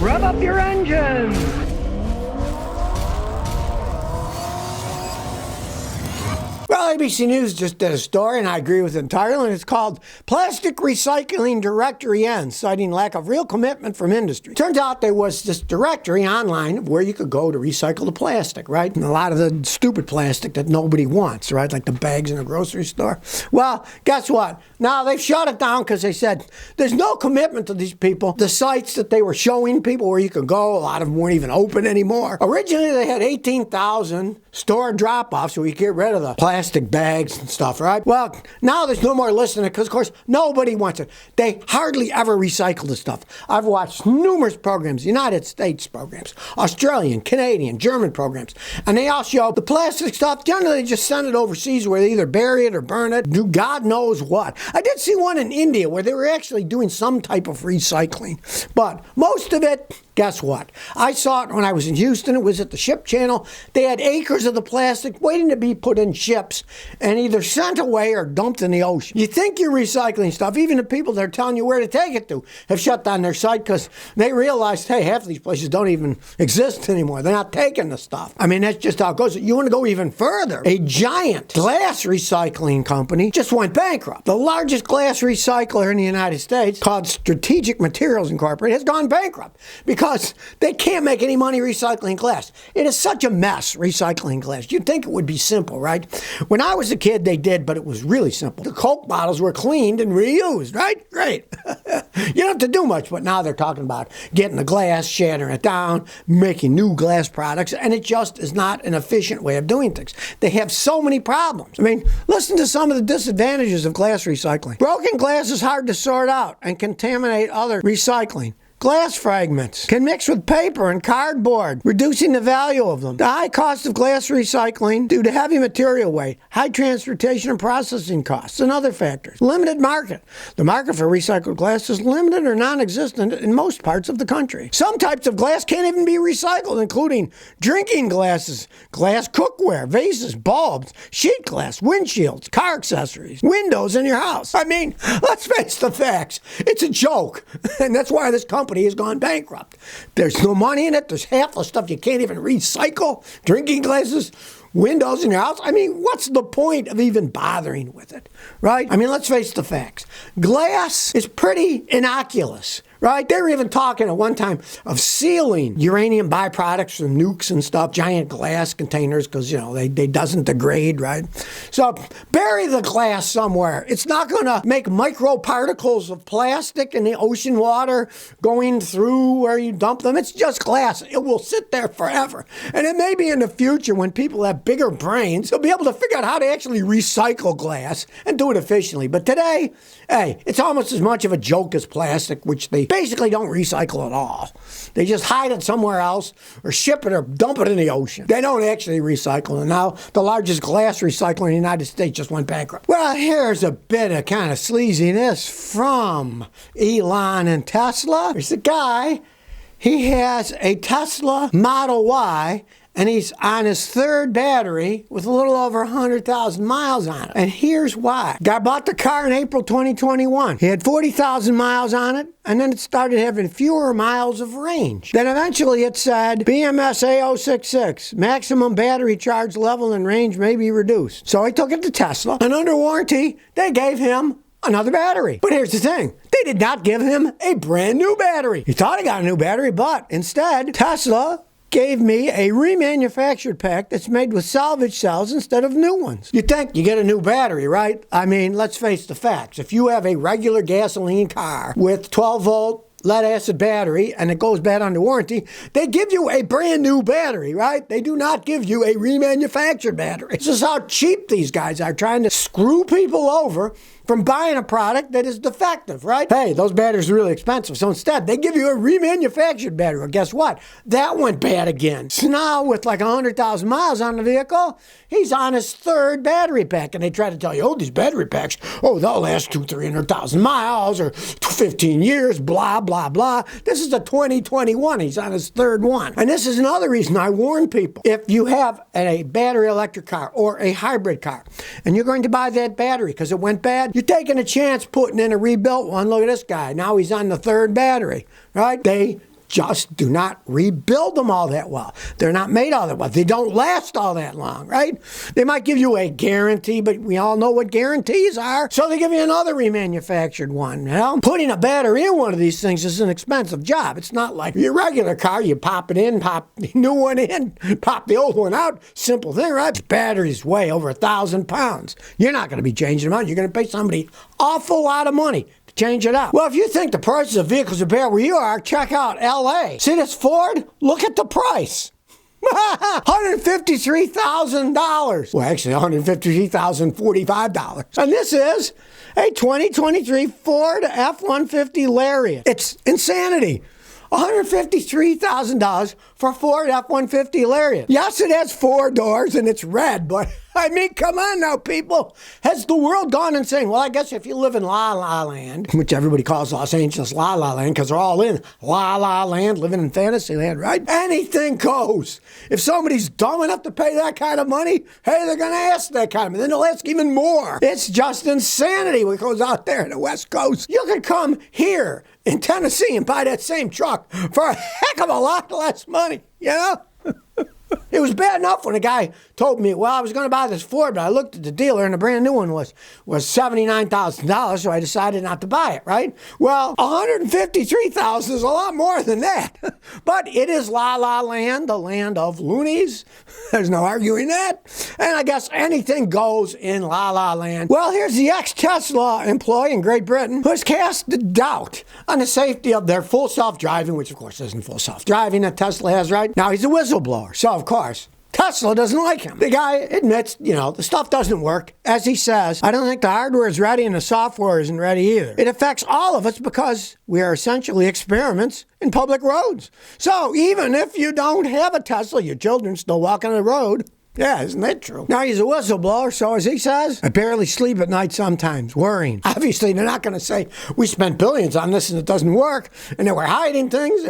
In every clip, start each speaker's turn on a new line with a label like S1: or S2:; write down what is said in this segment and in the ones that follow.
S1: Rev up your engines!
S2: Well, ABC News just did a story, and I agree with it entirely, and it's called Plastic Recycling Directory Ends, citing lack of real commitment from industry. Turns out there was this directory online where you could go to recycle the plastic, right? And a lot of the stupid plastic that nobody wants, right? Like the bags in a grocery store. Well, guess what? Now they've shut it down because they said there's no commitment to these people. The sites that they were showing people where you could go, a lot of them weren't even open anymore. Originally, they had 18,000 store drop-offs so you could get rid of the plastic bags and stuff, right? Well, now there's no more listening because, of course, nobody wants it. They hardly ever recycle the stuff. I've watched numerous programs, United States programs, Australian, Canadian, German programs, and they all show the plastic stuff. Generally, they just send it overseas where they either bury it or burn it, do God knows what. I did see one in India where they were actually doing some type of recycling, but most of it, guess what? I saw it when I was in Houston. It was at the ship channel. They had acres of the plastic waiting to be put in ships and either sent away or dumped in the ocean. You think you're recycling stuff. Even the people that are telling you where to take it to have shut down their site because they realized, hey, half of these places don't even exist anymore. They're not taking the stuff. I mean, that's just how it goes. You want to go even further. A giant glass recycling company just went bankrupt. The largest glass recycler in the United States, called Strategic Materials Incorporated, has gone bankrupt because they can't make any money recycling glass. It is such a mess, recycling glass. You'd think it would be simple, right? When I was a kid, they did, but it was really simple. The Coke bottles were cleaned and reused, right? Great. You don't have to do much, but now they're talking about getting the glass, shattering it down, making new glass products, and it just is not an efficient way of doing things. They have so many problems. I mean, listen to some of the disadvantages of glass recycling. Broken glass is hard to sort out and contaminate other recycling. Glass fragments can mix with paper and cardboard, reducing the value of them. The high cost of glass recycling due to heavy material weight, high transportation and processing costs, and other factors. Limited market. The market for recycled glass is limited or non-existent in most parts of the country. Some types of glass can't even be recycled, including drinking glasses, glass cookware, vases, bulbs, sheet glass, windshields, car accessories, windows in your house. I mean, let's face the facts. It's a joke, and that's why this company has gone bankrupt. There's no money in it. There's half the stuff you can't even recycle. Drinking glasses, windows in your house. I mean, what's the point of even bothering with it, right? I mean, let's face the facts. Glass is pretty innocuous, right? They were even talking at one time of sealing uranium byproducts from nukes and stuff, giant glass containers, because, you know, they doesn't degrade, right? So bury the glass somewhere. It's not going to make microparticles of plastic in the ocean water going through where you dump them. It's just glass. It will sit there forever. And it may be in the future when people have bigger brains, they'll be able to figure out how to actually recycle glass and do it efficiently. But today, hey, it's almost as much of a joke as plastic, which they basically don't recycle at all. They just hide it somewhere else or ship it or dump it in the ocean. They don't actually recycle. And now the largest glass recycler in the United States just went bankrupt. Well, here's a bit of kind of sleaziness from Elon and Tesla. There's a guy, he has a Tesla Model Y, and he's on his third battery with a little over 100,000 miles on it. And here's why. Guy bought the car in April 2021. He had 40,000 miles on it, and then it started having fewer miles of range. Then eventually it said, BMS A066, maximum battery charge level and range may be reduced. So he took it to Tesla, and under warranty, they gave him another battery. But here's the thing. They did not give him a brand new battery. He thought he got a new battery, but instead, Tesla gave me a remanufactured pack that's made with salvage cells instead of new ones. You think you get a new battery, right? I mean, let's face the facts. If you have a regular gasoline car with 12-volt lead acid battery and it goes bad under warranty, they give you a brand new battery, right? They do not give you a remanufactured battery. This is how cheap these guys are, trying to screw people over from buying a product that is defective, right? Hey, those batteries are really expensive. So instead, they give you a remanufactured battery. Well, guess what? That went bad again. So now with like 100,000 miles on the vehicle, he's on his third battery pack. And they try to tell you, oh, these battery packs, oh, they'll last 200,000-300,000 miles or 15 years, blah, blah, blah. This is a 2021. He's on his third one. And this is another reason I warn people. If you have a battery electric car or a hybrid car, and you're going to buy that battery because it went bad, you're taking a chance putting in a rebuilt one. Look at this guy. Now he's on the third battery, right? They just do not rebuild them all that well. They're not made all that well. They don't last all that long, right? They might give you a guarantee, but we all know what guarantees are. So they give you another remanufactured one. Putting a battery in one of these things is an expensive job. It's not like your regular car. You pop it in, pop the new one in, pop the old one out. Simple thing, right? This batteries weigh over 1,000 pounds. You're not going to be changing them out. You're going to pay somebody awful lot of money to change it out. Well, if you think the prices of vehicles are bad where you are, check out LA. See this Ford? Look at the price. $153,000. Well, actually, $153,045. And this is a 2023 Ford F-150 Lariat. It's insanity. $153,000 for a Ford F-150 Lariat. Yes, it has 4 doors and it's red, but I mean, come on now, people. Has the world gone insane? Well, I guess if you live in La La Land, which everybody calls Los Angeles La La Land because they're all in La La Land, living in fantasy land, right? Anything goes. If somebody's dumb enough to pay that kind of money, hey, they're going to ask that kind of money. Then they'll ask even more. It's just insanity what goes out there in the West Coast. You could come here in Tennessee and buy that same truck for a heck of a lot less money, you know? It was bad enough when a guy told me, well, I was going to buy this Ford, but I looked at the dealer and the brand new one was $79,000, so I decided not to buy it, right? Well, $153,000 is a lot more than that. But it is La La Land, the land of loonies. There's no arguing that. And I guess anything goes in La La Land. Well, here's the ex-Tesla employee in Great Britain who has cast doubt on the safety of their full self-driving, which of course isn't full self-driving that Tesla has, right? Now, he's a whistleblower, so of course, Tesla doesn't like him. The guy admits, the stuff doesn't work. As he says, I don't think the hardware is ready and the software isn't ready either. It affects all of us because we are essentially experiments in public roads. So even if you don't have a Tesla, your children still walk on the road. Yeah, isn't that true? Now, he's a whistleblower, so as he says, I barely sleep at night sometimes, worrying. Obviously, they're not going to say, we spent billions on this and it doesn't work, and they were hiding things.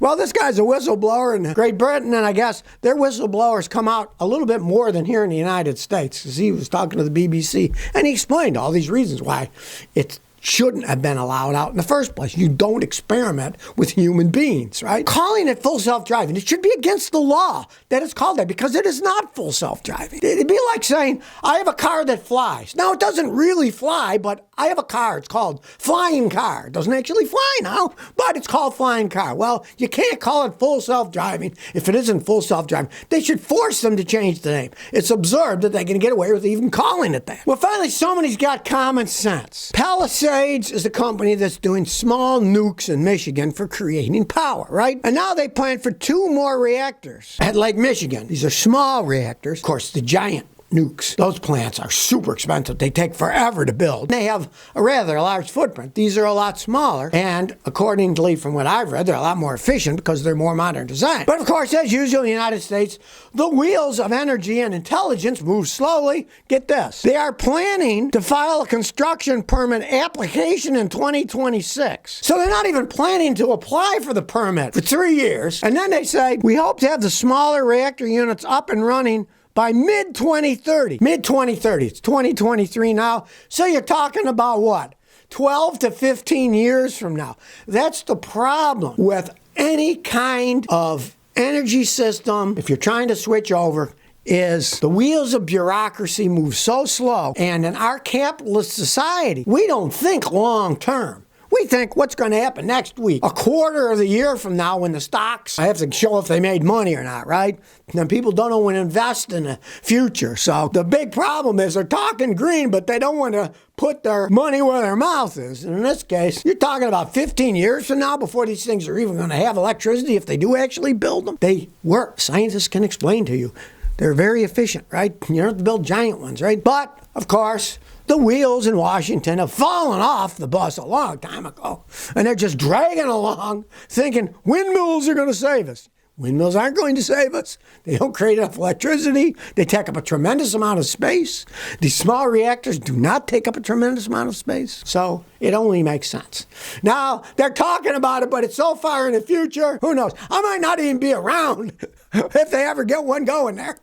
S2: Well, this guy's a whistleblower in Great Britain, and I guess their whistleblowers come out a little bit more than here in the United States, because he was talking to the BBC, and he explained all these reasons why it shouldn't have been allowed out in the first place. You don't experiment with human beings, right? Calling it full self-driving, it should be against the law that it's called that because it is not full self-driving. It'd be like saying, I have a car that flies. Now, it doesn't really fly, but I have a car. It's called flying car. It doesn't actually fly now, but it's called flying car. Well, you can't call it full self-driving if it isn't full self-driving. They should force them to change the name. It's absurd that they can get away with even calling it that. Well, finally, somebody's got common sense. Palisades is a company that's doing small nukes in Michigan for creating power, right? And now they plan for 2 more reactors at Lake Michigan. These are small reactors. Of course, the giant nukes, those plants are super expensive. They take forever to build. They have a rather large footprint. These are a lot smaller, and accordingly from what I've read, they're a lot more efficient because they're more modern design. But of course, as usual in the United States, the wheels of energy and intelligence move slowly. Get this. They are planning to file a construction permit application in 2026. So they're not even planning to apply for the permit for 3 years. And then they say, we hope to have the smaller reactor units up and running by mid-2030. Mid-2030. It's 2023 now. So you're talking about what? 12 to 15 years from now. That's the problem with any kind of energy system. If you're trying to switch over, is the wheels of bureaucracy move so slow. And in our capitalist society, we don't think long term. We think what's going to happen next week, a quarter of the year from now when the stocks, I have to show if they made money or not, right? And people don't know when to invest in the future. So the big problem is they're talking green, but they don't want to put their money where their mouth is. And in this case, you're talking about 15 years from now before these things are even going to have electricity if they do actually build them. They work. Scientists can explain to you. They're very efficient, right? You don't have to build giant ones, right? But, of course, the wheels in Washington have fallen off the bus a long time ago. And they're just dragging along thinking windmills are going to save us. Windmills aren't going to save us. They don't create enough electricity. They take up a tremendous amount of space. These small reactors do not take up a tremendous amount of space. So it only makes sense. Now, they're talking about it, but it's so far in the future, who knows? I might not even be around if they ever get one going there.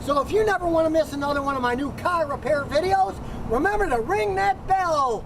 S2: So if you never want to miss another one of my new car repair videos, remember to ring that bell.